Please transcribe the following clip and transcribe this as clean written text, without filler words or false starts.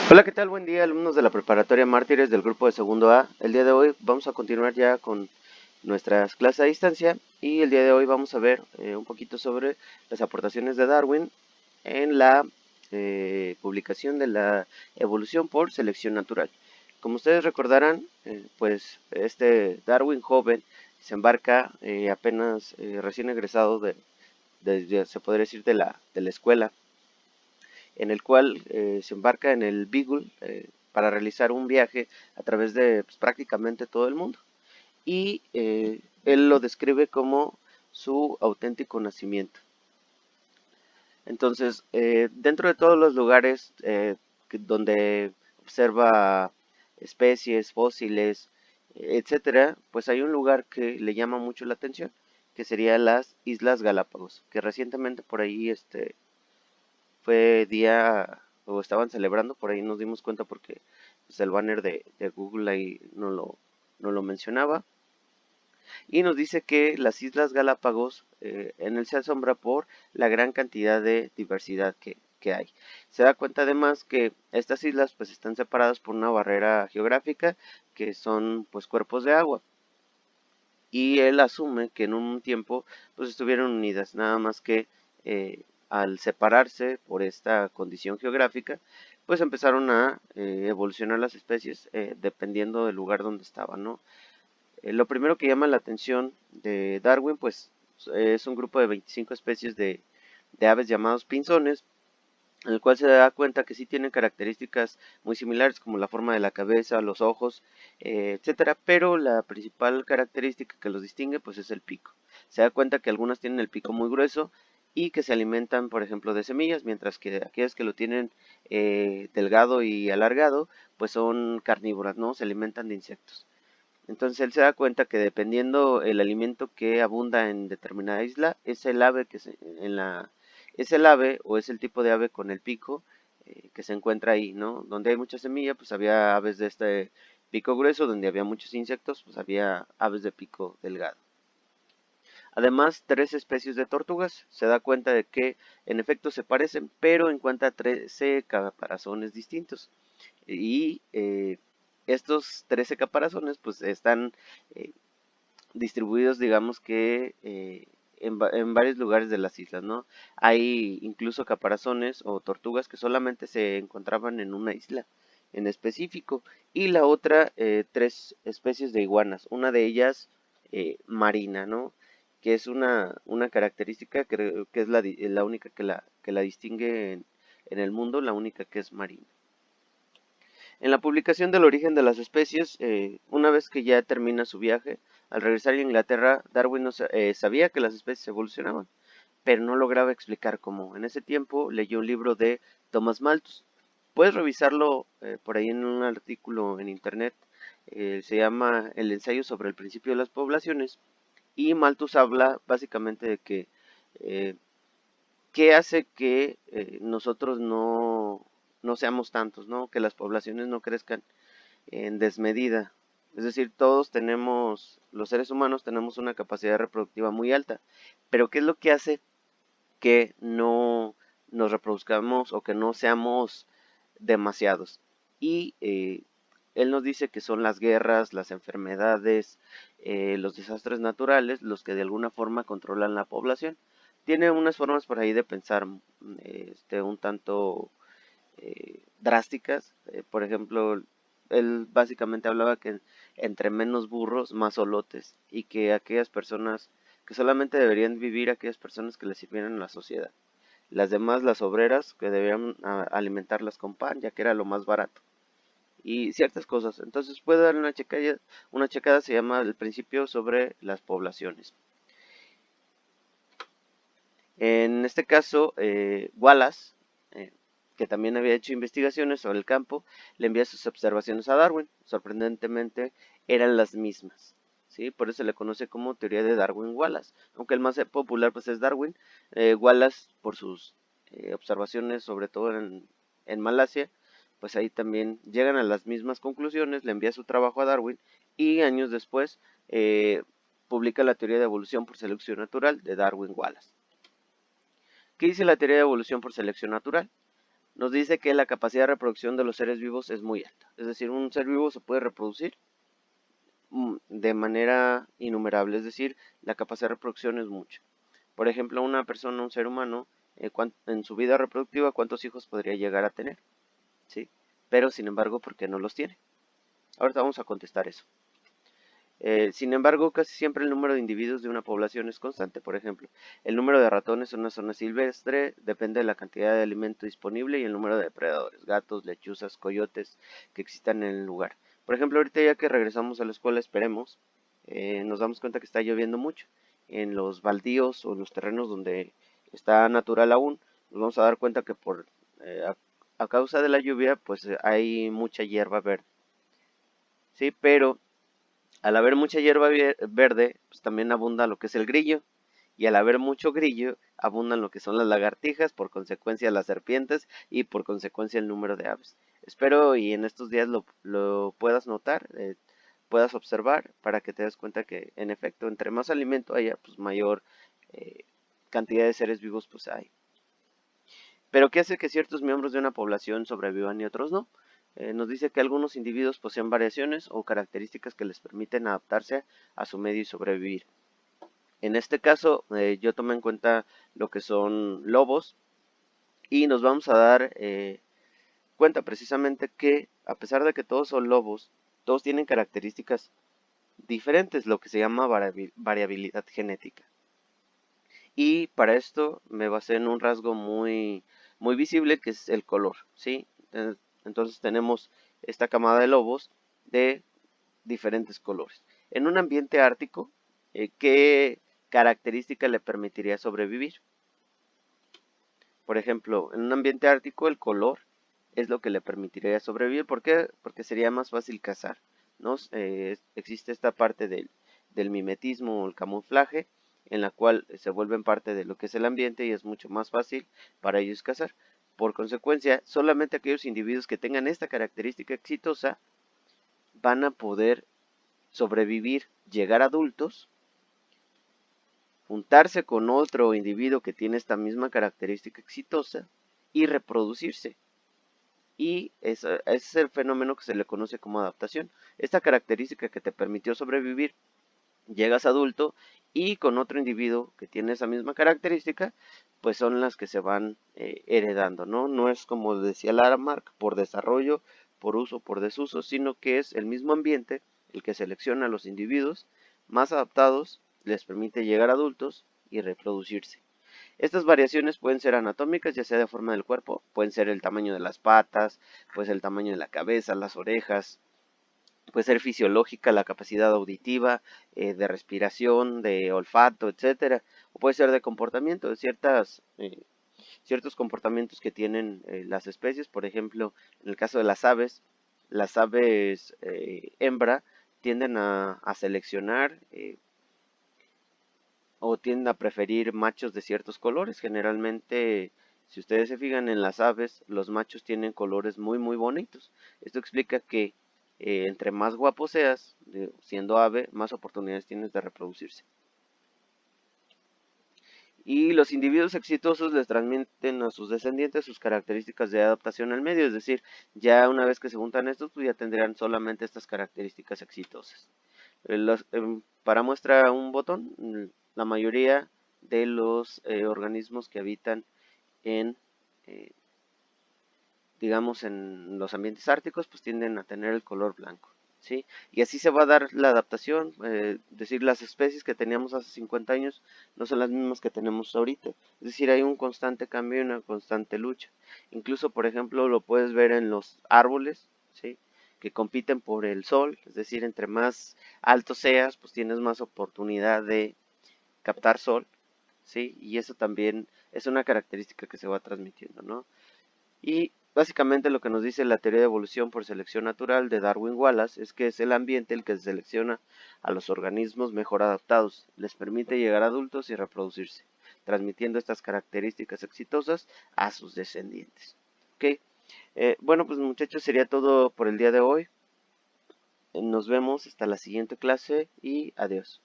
Hola, ¿qué tal? Buen día, alumnos de la preparatoria Mártires del grupo de segundo A. El día de hoy vamos a continuar ya con nuestras clases a distancia y el día de hoy vamos a ver un poquito sobre las aportaciones de Darwin en la publicación de la evolución por selección natural. Como ustedes recordarán, pues este Darwin joven se embarca apenas recién egresado se podría decir, de la escuela, en el cual se embarca en el Beagle para realizar un viaje a través de pues, prácticamente todo el mundo. Y él lo describe como su auténtico nacimiento. Entonces, dentro de todos los lugares donde observa especies, fósiles, etcétera, pues hay un lugar que le llama mucho la atención, que sería las Islas Galápagos, que recientemente por ahí fue día, o estaban celebrando, por ahí nos dimos cuenta porque pues, el banner de Google ahí no lo mencionaba. Y nos dice que las Islas Galápagos en él se asombra por la gran cantidad de diversidad que hay. Se da cuenta además que estas islas pues están separadas por una barrera geográfica que son pues cuerpos de agua. Y él asume que en un tiempo pues estuvieron unidas, nada más que al separarse por esta condición geográfica, pues empezaron a evolucionar las especies dependiendo del lugar donde estaban, ¿no? Lo primero que llama la atención de Darwin, pues es un grupo de 25 especies de aves llamados pinzones, en el cual se da cuenta que sí tienen características muy similares como la forma de la cabeza, los ojos, etcétera, pero la principal característica que los distingue pues es el pico. Se da cuenta que algunas tienen el pico muy grueso y que se alimentan, por ejemplo, de semillas, mientras que aquellas que lo tienen delgado y alargado, pues son carnívoras, ¿no? Se alimentan de insectos. Entonces él se da cuenta que dependiendo el alimento que abunda en determinada isla, es el ave es el ave o es el tipo de ave con el pico que se encuentra ahí, ¿no? Donde hay mucha semilla, pues había aves de este pico grueso, donde había muchos insectos, pues había aves de pico delgado. Además, tres especies de tortugas. Se da cuenta de que en efecto se parecen, pero encuentra 13 caparazones distintos. Y estos 13 caparazones pues están eh, distribuidos, digamos que en varios lugares de las islas, ¿no? Hay incluso caparazones o tortugas que solamente se encontraban en una isla en específico y la otra tres especies de iguanas, una de ellas marina, ¿no? Que es una característica que es la única que la distingue en el mundo, la única que es marina. En la publicación del origen de las especies, una vez que ya termina su viaje, al regresar a Inglaterra, Darwin sabía que las especies evolucionaban, pero no lograba explicar cómo. En ese tiempo leyó un libro de Thomas Malthus. Puedes revisarlo por ahí en un artículo en internet. Se llama El ensayo sobre el principio de las poblaciones. Y Malthus habla básicamente de que eh, qué hace que nosotros no seamos tantos, ¿no? Que las poblaciones no crezcan en desmedida. Es decir, todos tenemos, los seres humanos tenemos una capacidad reproductiva muy alta, pero ¿qué es lo que hace que no nos reproduzcamos o que no seamos demasiados? Y él nos dice que son las guerras, las enfermedades, los desastres naturales los que de alguna forma controlan la población. Tiene unas formas por ahí de pensar un tanto drásticas. Por ejemplo, él básicamente hablaba que entre menos burros, más olotes, y que aquellas personas, que solamente deberían vivir aquellas personas que le sirvieran a la sociedad. Las demás, las obreras, que debían alimentarlas con pan, ya que era lo más barato. Y ciertas cosas. Entonces puede darle una checada, se llama El principio sobre las poblaciones. En este caso, Wallace, eh, que también había hecho investigaciones sobre el campo, le envía sus observaciones a Darwin. Sorprendentemente, eran las mismas. ¿Sí? Por eso se le conoce como teoría de Darwin-Wallace. Aunque el más popular pues, es Darwin, Wallace, por sus observaciones, sobre todo en Malasia, pues ahí también llegan a las mismas conclusiones, le envía su trabajo a Darwin y años después publica la teoría de evolución por selección natural de Darwin-Wallace. ¿Qué dice la teoría de evolución por selección natural? nos dice que la capacidad de reproducción de los seres vivos es muy alta. Es decir, un ser vivo se puede reproducir de manera innumerable, es decir, la capacidad de reproducción es mucha. Por ejemplo, una persona, un ser humano, en su vida reproductiva, ¿cuántos hijos podría llegar a tener? ¿Sí? Pero, sin embargo, ¿por qué no los tiene? Ahorita vamos a contestar eso. Sin embargo, casi siempre el número de individuos de una población es constante. Por ejemplo, el número de ratones en una zona silvestre depende de la cantidad de alimento disponible y el número de depredadores, gatos, lechuzas, coyotes que existan en el lugar. Por ejemplo, ahorita ya que regresamos a la escuela, esperemos, nos damos cuenta que está lloviendo mucho. En los baldíos o en los terrenos donde está natural aún, nos vamos a dar cuenta que a causa de la lluvia, pues hay mucha hierba verde. Sí, pero al haber mucha hierba verde, pues también abunda lo que es el grillo. Y al haber mucho grillo, abundan lo que son las lagartijas, por consecuencia las serpientes y por consecuencia el número de aves. Espero y en estos días lo puedas notar, puedas observar para que te des cuenta que en efecto entre más alimento haya, pues mayor eh, cantidad de seres vivos pues hay. Pero ¿qué hace que ciertos miembros de una población sobrevivan y otros no? Nos dice que algunos individuos poseen variaciones o características que les permiten adaptarse a su medio y sobrevivir. En este caso, yo tomé en cuenta lo que son lobos y nos vamos a dar cuenta precisamente que a pesar de que todos son lobos, todos tienen características diferentes, lo que se llama variabilidad genética. Y para esto me basé en un rasgo muy visible que es el color, ¿sí? Entonces tenemos esta camada de lobos de diferentes colores. En un ambiente ártico, ¿qué característica le permitiría sobrevivir? Por ejemplo, en un ambiente ártico el color es lo que le permitiría sobrevivir. ¿Por qué? Porque sería más fácil cazar, ¿no? Existe esta parte del mimetismo o el camuflaje en la cual se vuelven parte de lo que es el ambiente y es mucho más fácil para ellos cazar. Por consecuencia, solamente aquellos individuos que tengan esta característica exitosa van a poder sobrevivir, llegar adultos, juntarse con otro individuo que tiene esta misma característica exitosa y reproducirse. Y ese es el fenómeno que se le conoce como adaptación. Esta característica que te permitió sobrevivir, llegas adulto y con otro individuo que tiene esa misma característica, pues son las que se van heredando, ¿no? No es como decía Lamarck, por desarrollo, por uso, por desuso, sino que es el mismo ambiente el que selecciona a los individuos más adaptados, les permite llegar adultos y reproducirse. Estas variaciones pueden ser anatómicas, ya sea de forma del cuerpo, pueden ser el tamaño de las patas, puede ser el tamaño de la cabeza, las orejas, puede ser fisiológica, la capacidad auditiva, de respiración, de olfato, etcétera, o puede ser de comportamiento, de ciertos comportamientos que tienen las especies. Por ejemplo, en el caso de las aves hembra tienden a seleccionar o tienden a preferir machos de ciertos colores. Generalmente, si ustedes se fijan en las aves, los machos tienen colores muy bonitos. Esto explica que entre más guapo seas, siendo ave, más oportunidades tienes de reproducirse. Y los individuos exitosos les transmiten a sus descendientes sus características de adaptación al medio, es decir, ya una vez que se juntan estos, pues ya tendrán solamente estas características exitosas. Para muestra un botón, la mayoría de los organismos que habitan en, eh, digamos, en los ambientes árticos, pues tienden a tener el color blanco, ¿sí? Y así se va a dar la adaptación, decir, las especies que teníamos hace 50 años no son las mismas que tenemos ahorita, es decir, hay un constante cambio y una constante lucha. Incluso, por ejemplo, lo puedes ver en los árboles, ¿sí? Que compiten por el sol, es decir, entre más alto seas, pues tienes más oportunidad de captar sol, ¿sí? Y eso también es una característica que se va transmitiendo, ¿no? Y básicamente lo que nos dice la teoría de evolución por selección natural de Darwin Wallace es que es el ambiente el que selecciona a los organismos mejor adaptados, les permite llegar a adultos y reproducirse, transmitiendo estas características exitosas a sus descendientes. ¿Ok? Bueno, pues muchachos, sería todo por el día de hoy. Nos vemos hasta la siguiente clase y adiós.